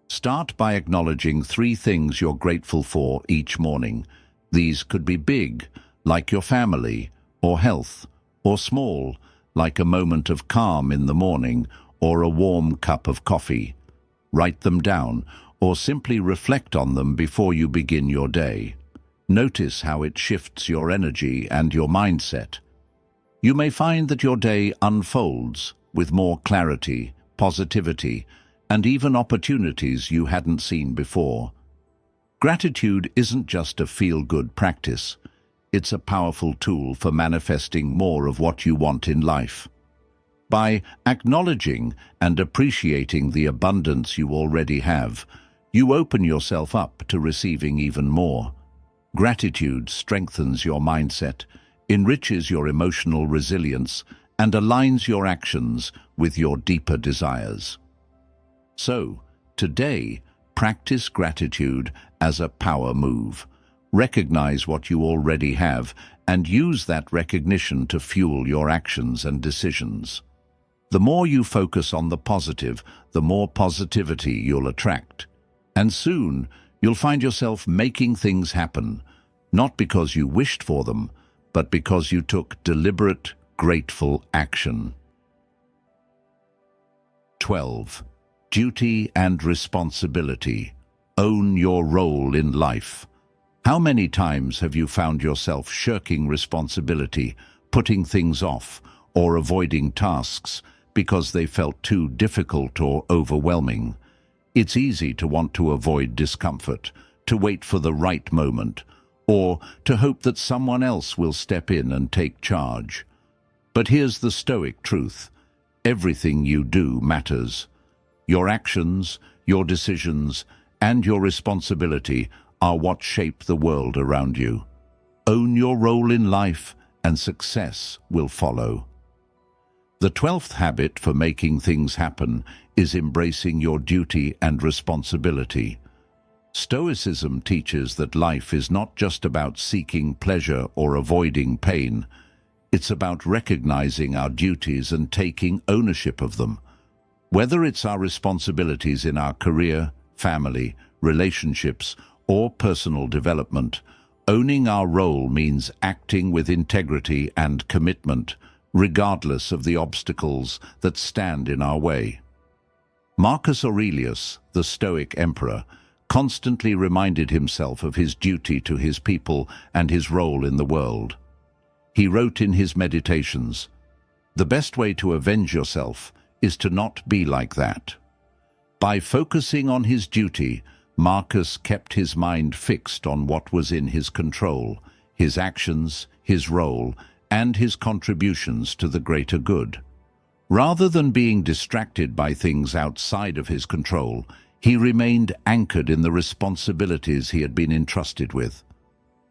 Start by acknowledging 3 things you're grateful for each morning. These could be big, like your family, or health, or small, like a moment of calm in the morning or a warm cup of coffee. Write them down, or simply reflect on them before you begin your day. Notice how it shifts your energy and your mindset. You may find that your day unfolds with more clarity, positivity, and even opportunities you hadn't seen before. Gratitude isn't just a feel-good practice. It's a powerful tool for manifesting more of what you want in life. By acknowledging and appreciating the abundance you already have, you open yourself up to receiving even more. Gratitude strengthens your mindset, enriches your emotional resilience, and aligns your actions with your deeper desires. So, today, practice gratitude as a power move. Recognize what you already have and use that recognition to fuel your actions and decisions. The more you focus on the positive, the more positivity you'll attract. And soon, you'll find yourself making things happen, not because you wished for them, but because you took deliberate, grateful action. 12. Duty and responsibility. Own your role in life. How many times have you found yourself shirking responsibility, putting things off, or avoiding tasks because they felt too difficult or overwhelming? It's easy to want to avoid discomfort, to wait for the right moment, or to hope that someone else will step in and take charge. But here's the Stoic truth. Everything you do matters. Your actions, your decisions, and your responsibility are what shape the world around you. Own your role in life, and success will follow. The 12th habit for making things happen is embracing your duty and responsibility. Stoicism teaches that life is not just about seeking pleasure or avoiding pain. It's about recognizing our duties and taking ownership of them. Whether it's our responsibilities in our career, family, relationships, or personal development, owning our role means acting with integrity and commitment, regardless of the obstacles that stand in our way. Marcus Aurelius, the Stoic emperor, constantly reminded himself of his duty to his people and his role in the world. He wrote in his meditations, "The best way to avenge yourself is to not be like that." By focusing on his duty, Marcus kept his mind fixed on what was in his control, his actions, his role, and his contributions to the greater good. Rather than being distracted by things outside of his control, he remained anchored in the responsibilities he had been entrusted with.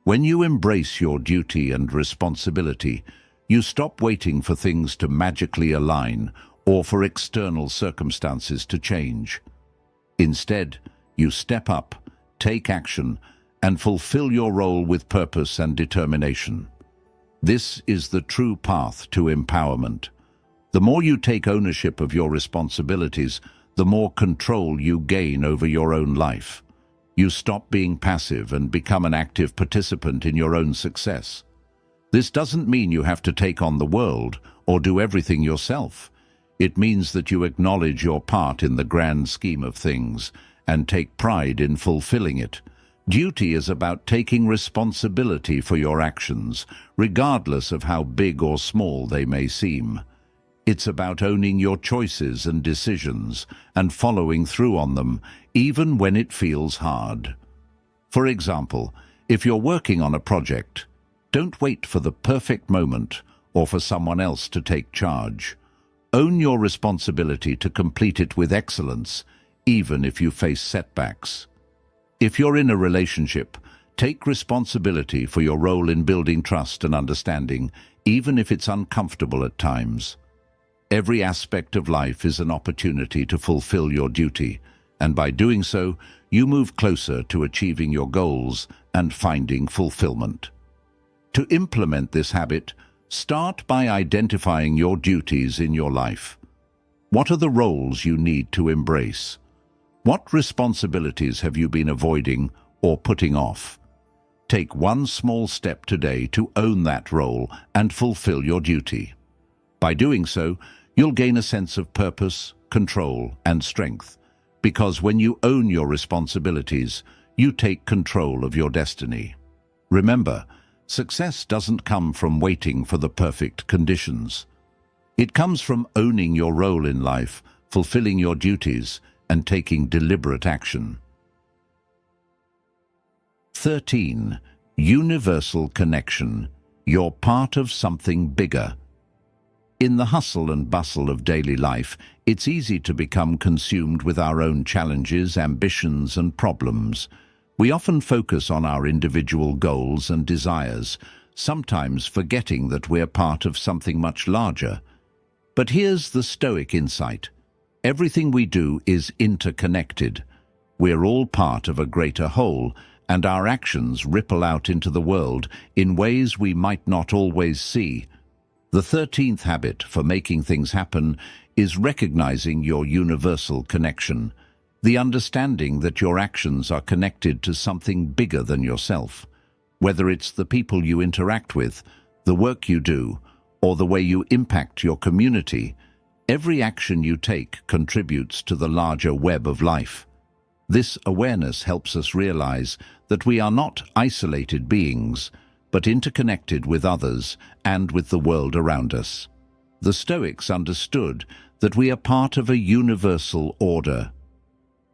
When you embrace your duty and responsibility, you stop waiting for things to magically align or for external circumstances to change. Instead, you step up, take action, and fulfill your role with purpose and determination. This is the true path to empowerment. The more you take ownership of your responsibilities, the more control you gain over your own life. You stop being passive and become an active participant in your own success. This doesn't mean you have to take on the world or do everything yourself. It means that you acknowledge your part in the grand scheme of things and take pride in fulfilling it. Duty is about taking responsibility for your actions, regardless of how big or small they may seem. It's about owning your choices and decisions and following through on them, even when it feels hard. For example, if you're working on a project, don't wait for the perfect moment or for someone else to take charge. Own your responsibility to complete it with excellence, even if you face setbacks. If you're in a relationship, take responsibility for your role in building trust and understanding, even if it's uncomfortable at times. Every aspect of life is an opportunity to fulfill your duty, and by doing so, you move closer to achieving your goals and finding fulfillment. To implement this habit, start by identifying your duties in your life. What are the roles you need to embrace? What responsibilities have you been avoiding or putting off? Take one small step today to own that role and fulfill your duty. By doing so, you'll gain a sense of purpose, control, and strength. Because when you own your responsibilities, you take control of your destiny. Remember, success doesn't come from waiting for the perfect conditions. It comes from owning your role in life, fulfilling your duties, and taking deliberate action. 13. Universal connection. You're part of something bigger. In the hustle and bustle of daily life, it's easy to become consumed with our own challenges, ambitions, and problems. We often focus on our individual goals and desires, sometimes forgetting that we're part of something much larger. But here's the Stoic insight. Everything we do is interconnected. We're all part of a greater whole, and our actions ripple out into the world in ways we might not always see. The 13th habit for making things happen is recognizing your universal connection, the understanding that your actions are connected to something bigger than yourself. Whether it's the people you interact with, the work you do, or the way you impact your community, every action you take contributes to the larger web of life. This awareness helps us realize that we are not isolated beings, but interconnected with others and with the world around us. The Stoics understood that we are part of a universal order.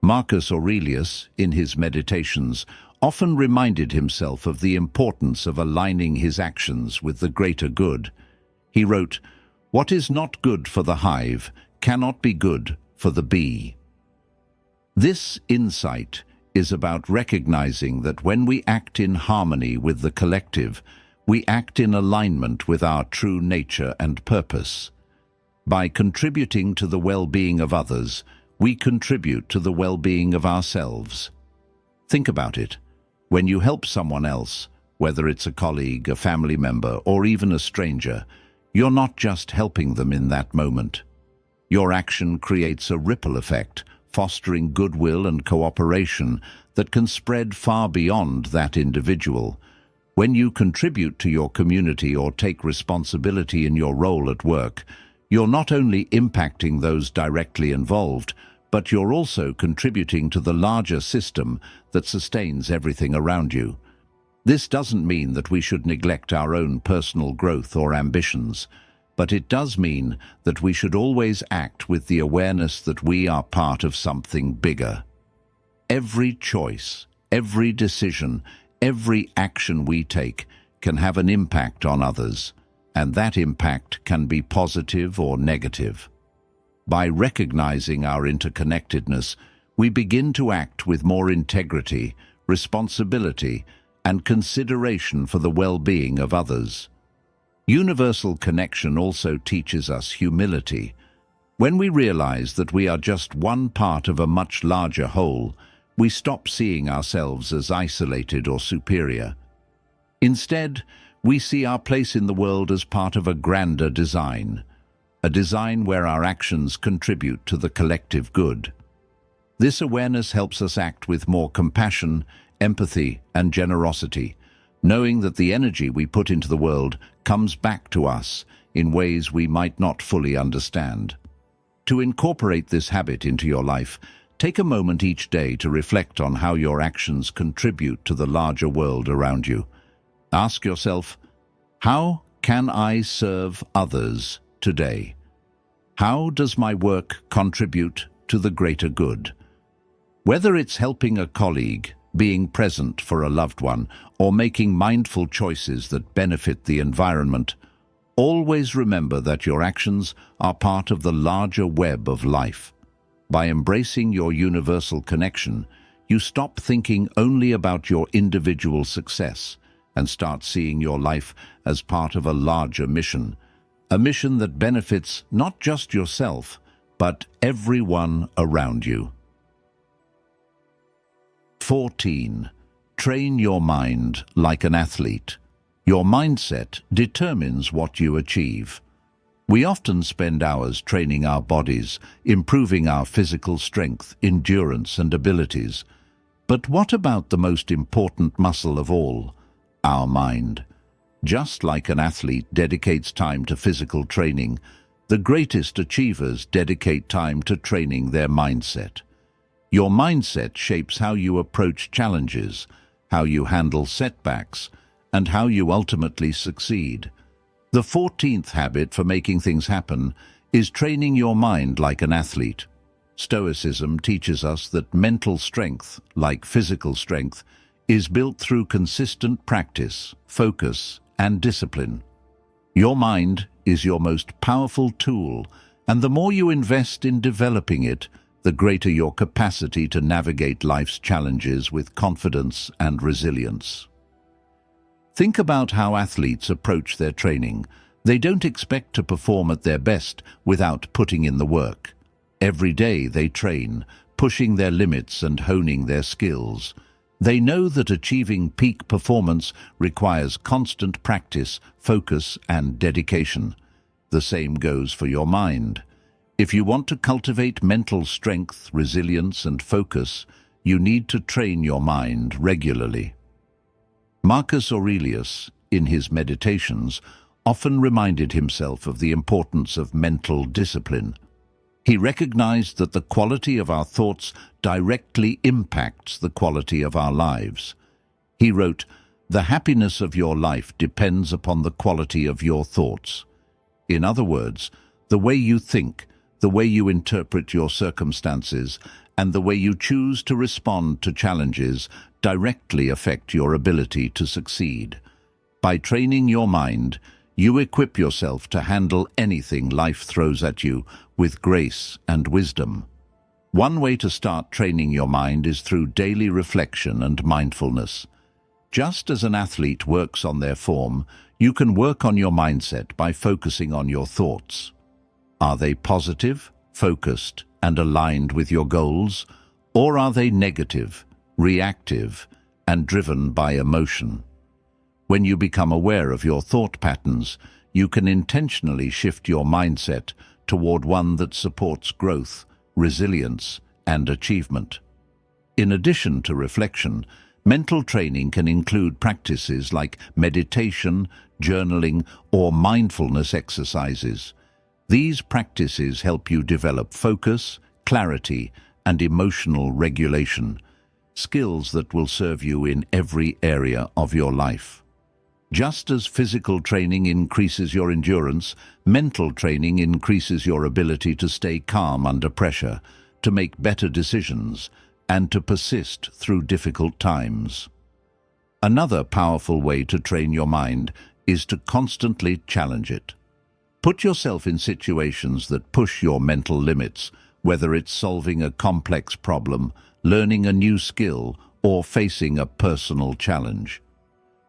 Marcus Aurelius, in his Meditations, often reminded himself of the importance of aligning his actions with the greater good. He wrote, "What is not good for the hive cannot be good for the bee." This insight is about recognizing that when we act in harmony with the collective, we act in alignment with our true nature and purpose. By contributing to the well-being of others, we contribute to the well-being of ourselves. Think about it. When you help someone else, whether it's a colleague, a family member, or even a stranger, you're not just helping them in that moment. Your action creates a ripple effect, fostering goodwill and cooperation that can spread far beyond that individual. When you contribute to your community or take responsibility in your role at work, you're not only impacting those directly involved, but you're also contributing to the larger system that sustains everything around you. This doesn't mean that we should neglect our own personal growth or ambitions, but it does mean that we should always act with the awareness that we are part of something bigger. Every choice, every decision, every action we take can have an impact on others, and that impact can be positive or negative. By recognizing our interconnectedness, we begin to act with more integrity, responsibility, and consideration for the well-being of others. Universal connection also teaches us humility. When we realize that we are just one part of a much larger whole, we stop seeing ourselves as isolated or superior. Instead, we see our place in the world as part of a grander design, a design where our actions contribute to the collective good. This awareness helps us act with more compassion, empathy, and generosity, knowing that the energy we put into the world comes back to us in ways we might not fully understand. To incorporate this habit into your life, take a moment each day to reflect on how your actions contribute to the larger world around you. Ask yourself, how can I serve others today? How does my work contribute to the greater good? Whether it's helping a colleague, being present for a loved one, or making mindful choices that benefit the environment, always remember that your actions are part of the larger web of life. By embracing your universal connection, you stop thinking only about your individual success and start seeing your life as part of a larger mission, a mission that benefits not just yourself, but everyone around you. 14. Train your mind like an athlete. Your mindset determines what you achieve. We often spend hours training our bodies, improving our physical strength, endurance, and abilities. But what about the most important muscle of all, our mind? Just like an athlete dedicates time to physical training, the greatest achievers dedicate time to training their mindset. Your mindset shapes how you approach challenges, how you handle setbacks, and how you ultimately succeed. The 14th habit for making things happen is training your mind like an athlete. Stoicism teaches us that mental strength, like physical strength, is built through consistent practice, focus, and discipline. Your mind is your most powerful tool, and the more you invest in developing it, the greater your capacity to navigate life's challenges with confidence and resilience. Think about how athletes approach their training. They don't expect to perform at their best without putting in the work. Every day they train, pushing their limits and honing their skills. They know that achieving peak performance requires constant practice, focus, and dedication. The same goes for your mind. If you want to cultivate mental strength, resilience, and focus, you need to train your mind regularly. Marcus Aurelius, in his Meditations, often reminded himself of the importance of mental discipline. He recognized that the quality of our thoughts directly impacts the quality of our lives. He wrote, "The happiness of your life depends upon the quality of your thoughts." In other words, the way you think, the way you interpret your circumstances, and the way you choose to respond to challenges directly affect your ability to succeed. By training your mind, you equip yourself to handle anything life throws at you with grace and wisdom. One way to start training your mind is through daily reflection and mindfulness. Just as an athlete works on their form, you can work on your mindset by focusing on your thoughts. Are they positive, focused, and aligned with your goals, or are they negative, reactive, and driven by emotion? When you become aware of your thought patterns, you can intentionally shift your mindset toward one that supports growth, resilience, and achievement. In addition to reflection, mental training can include practices like meditation, journaling, or mindfulness exercises. These practices help you develop focus, clarity, and emotional regulation, skills that will serve you in every area of your life. Just as physical training increases your endurance, mental training increases your ability to stay calm under pressure, to make better decisions, and to persist through difficult times. Another powerful way to train your mind is to constantly challenge it. Put yourself in situations that push your mental limits, whether it's solving a complex problem, learning a new skill, or facing a personal challenge.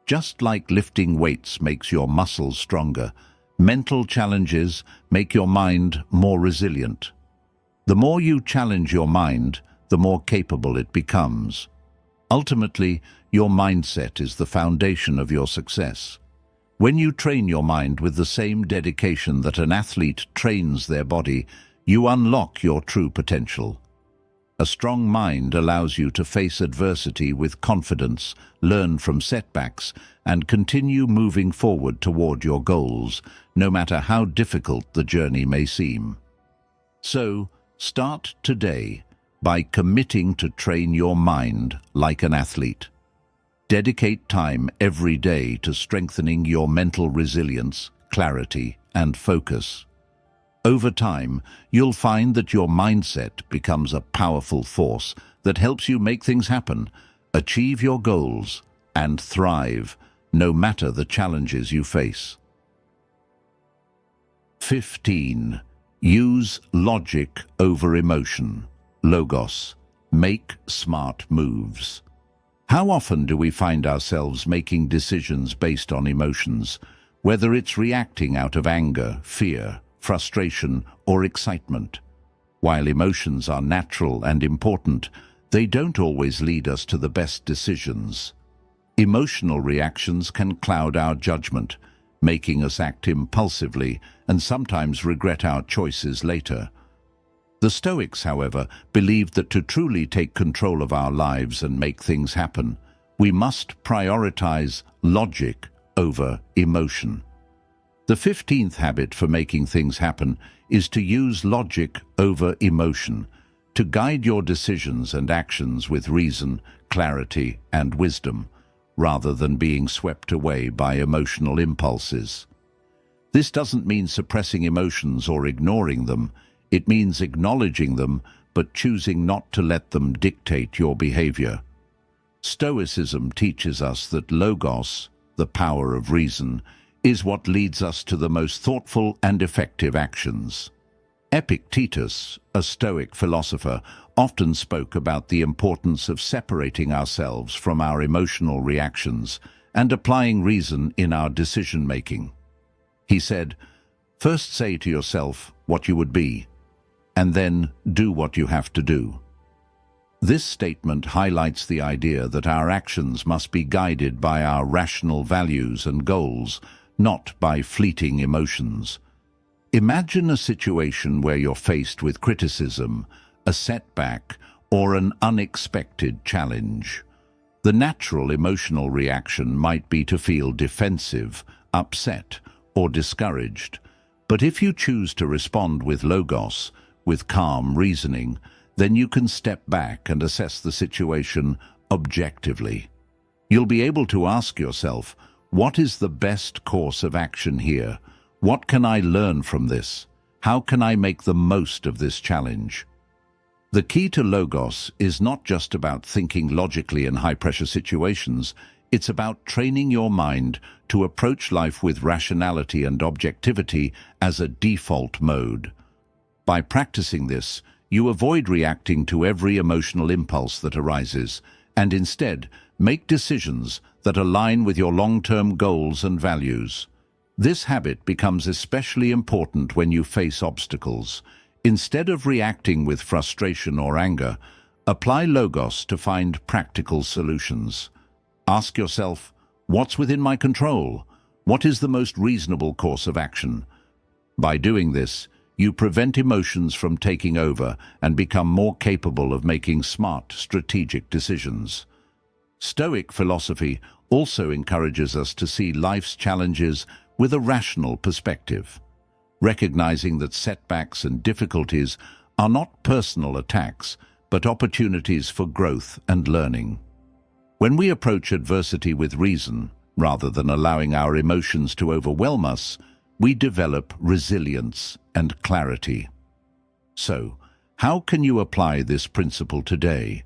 Just like lifting weights makes your muscles stronger, mental challenges make your mind more resilient. The more you challenge your mind, the more capable it becomes. Ultimately, your mindset is the foundation of your success. When you train your mind with the same dedication that an athlete trains their body, you unlock your true potential. A strong mind allows you to face adversity with confidence, learn from setbacks, and continue moving forward toward your goals, no matter how difficult the journey may seem. So, start today by committing to train your mind like an athlete. Dedicate time every day to strengthening your mental resilience, clarity, and focus. Over time, you'll find that your mindset becomes a powerful force that helps you make things happen, achieve your goals, and thrive, no matter the challenges you face. 15. Use logic over emotion. Logos. Make smart moves. How often do we find ourselves making decisions based on emotions, whether it's reacting out of anger, fear, frustration, or excitement? While emotions are natural and important, they don't always lead us to the best decisions. Emotional reactions can cloud our judgment, making us act impulsively and sometimes regret our choices later. The Stoics, however, believed that to truly take control of our lives and make things happen, we must prioritize logic over emotion. The 15th habit for making things happen is to use logic over emotion, to guide your decisions and actions with reason, clarity, and wisdom, rather than being swept away by emotional impulses. This doesn't mean suppressing emotions or ignoring them. It means acknowledging them, but choosing not to let them dictate your behavior. Stoicism teaches us that logos, the power of reason, is what leads us to the most thoughtful and effective actions. Epictetus, a Stoic philosopher, often spoke about the importance of separating ourselves from our emotional reactions and applying reason in our decision-making. He said, "First say to yourself what you would be, and then do what you have to do." This statement highlights the idea that our actions must be guided by our rational values and goals, not by fleeting emotions. Imagine a situation where you're faced with criticism, a setback, or an unexpected challenge. The natural emotional reaction might be to feel defensive, upset, or discouraged. But if you choose to respond with logos, with calm reasoning, then you can step back and assess the situation objectively. You'll be able to ask yourself, what is the best course of action here? What can I learn from this? How can I make the most of this challenge? The key to logos is not just about thinking logically in high-pressure situations. It's about training your mind to approach life with rationality and objectivity as a default mode. By practicing this, you avoid reacting to every emotional impulse that arises, and instead make decisions that align with your long-term goals and values. This habit becomes especially important when you face obstacles. Instead of reacting with frustration or anger, apply logos to find practical solutions. Ask yourself, what's within my control? What is the most reasonable course of action? By doing this, you prevent emotions from taking over and become more capable of making smart, strategic decisions. Stoic philosophy also encourages us to see life's challenges with a rational perspective, recognizing that setbacks and difficulties are not personal attacks, but opportunities for growth and learning. When we approach adversity with reason, rather than allowing our emotions to overwhelm us, we develop resilience and clarity. So, how can you apply this principle today?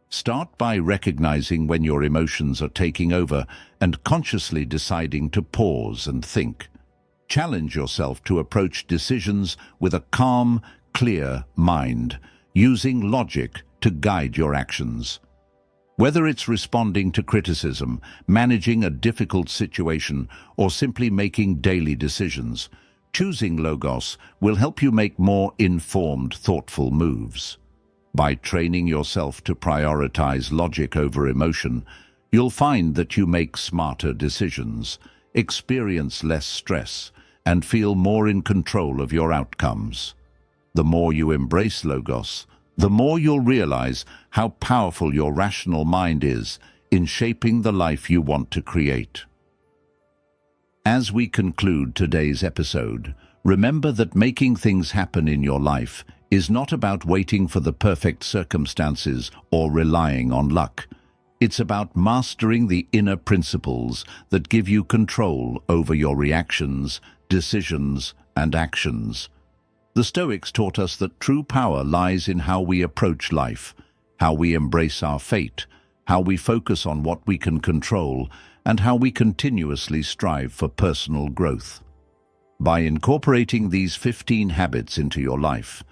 Start by recognizing when your emotions are taking over and consciously deciding to pause and think. Challenge yourself to approach decisions with a calm, clear mind, using logic to guide your actions. Whether it's responding to criticism, managing a difficult situation, or simply making daily decisions, choosing logos will help you make more informed, thoughtful moves. By training yourself to prioritize logic over emotion, you'll find that you make smarter decisions, experience less stress, and feel more in control of your outcomes. The more you embrace logos, the more you'll realize how powerful your rational mind is in shaping the life you want to create. As we conclude today's episode, remember that making things happen in your life is not about waiting for the perfect circumstances or relying on luck. It's about mastering the inner principles that give you control over your reactions, decisions, and actions. The Stoics taught us that true power lies in how we approach life, how we embrace our fate, how we focus on what we can control, and how we continuously strive for personal growth. By incorporating these 15 habits into your life,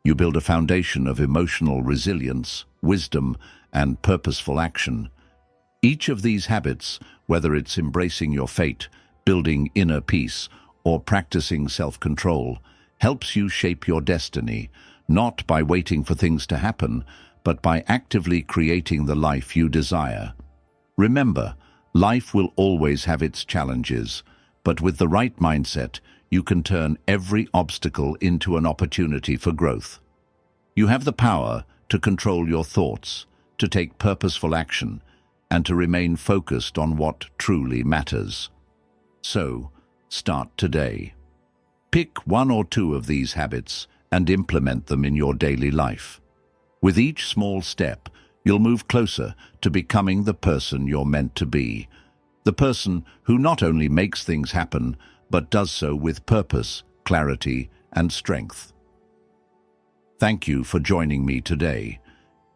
you build a foundation of emotional resilience, wisdom, and purposeful action. Each of these habits, whether it's embracing your fate, building inner peace, or practicing self-control, helps you shape your destiny, not by waiting for things to happen, but by actively creating the life you desire. Remember, life will always have its challenges, but with the right mindset, you can turn every obstacle into an opportunity for growth. You have the power to control your thoughts, to take purposeful action, and to remain focused on what truly matters. So, start today. Pick one or two of these habits and implement them in your daily life. With each small step, you'll move closer to becoming the person you're meant to be. The person who not only makes things happen, but does so with purpose, clarity, and strength. Thank you for joining me today.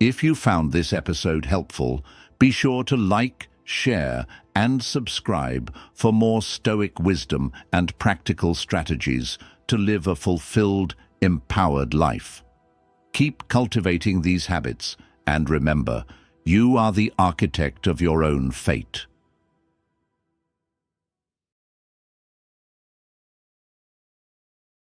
If you found this episode helpful, be sure to like, share, and subscribe for more Stoic wisdom and practical strategies to live a fulfilled, empowered life. Keep cultivating these habits, and remember, you are the architect of your own fate.